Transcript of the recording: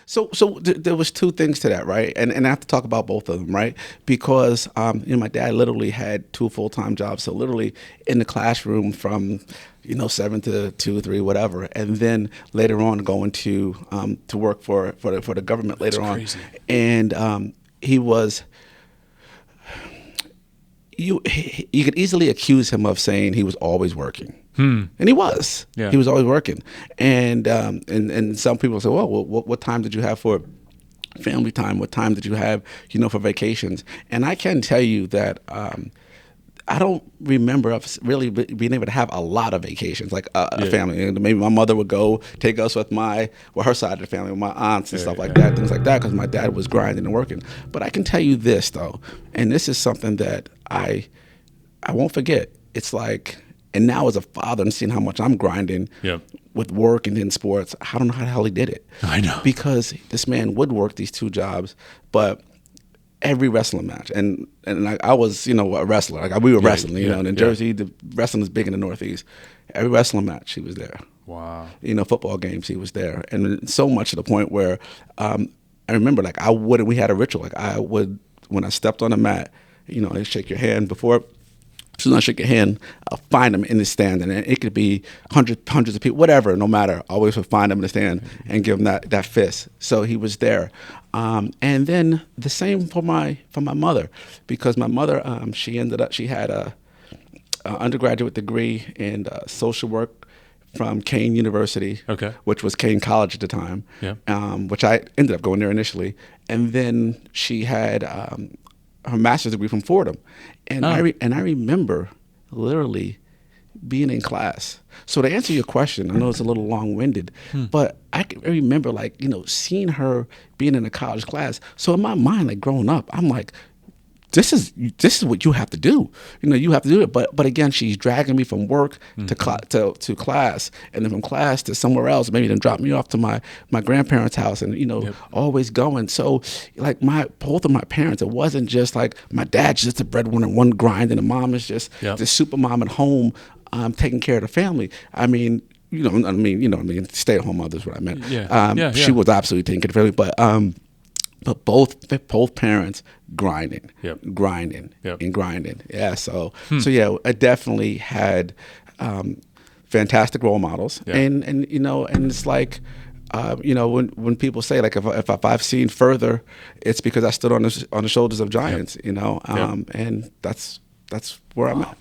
There was two things to that, right? And I have to talk about both of them, right? Because my dad literally had two full-time jobs, so literally in the classroom from 7 to 2, 3, whatever, and then later on going to work for the government later That's on, crazy. and he was. You could easily accuse him of saying he was always working. And he was. Yeah. He was always working. And some people say, well, what time did you have for family time? What time did you have, for vacations? And I can tell you that I don't remember us really being able to have a lot of vacations, like a family. And maybe my mother would go take us with her side of the family, with my aunts and stuff like that, things like that, because my dad was grinding and working. But I can tell you this, though, and this is something that I won't forget. It's like, and now as a father and seeing how much I'm grinding with work and in sports, I don't know how the hell he did it. I know. Because this man would work these two jobs, but every wrestling match, and I was, a wrestler. Like we were wrestling, and in Jersey, the wrestling is big in the Northeast. Every wrestling match, he was there. Wow. Football games, he was there, and so much to the point where I remember, like we had a ritual. Like I would, when I stepped on the mat, they shake your hand before. As soon as I shake your hand, I'll find them in the stand, and it could be hundreds of people, whatever, no matter. I always would find them in the stand and give them that fist. So he was there, and then the same for my mother, because my mother she had a undergraduate degree in social work from Kane University, which was Kane College at the time, which I ended up going there initially, and then she had her master's degree from Fordham, and I remember literally being in class. So to answer your question, I know it's a little long-winded, but I can remember seeing her being in a college class. So in my mind, like growing up, I'm like, this is what you have to do. You have to do it. But again, she's dragging me from work to class, and then from class to somewhere else. Maybe then drop me off to my grandparents' house, and always going. So like both of my parents, it wasn't just like my dad's just a breadwinner, one grind, and the mom is just the super mom at home, taking care of the family. Stay-at-home mother is what I meant. She was absolutely taking care of the family, but both parents grinding. Yeah. So yeah, I definitely had fantastic role models, and it's like, when people say, like, if I've seen further, it's because I stood on the shoulders of giants, and that's where I'm at.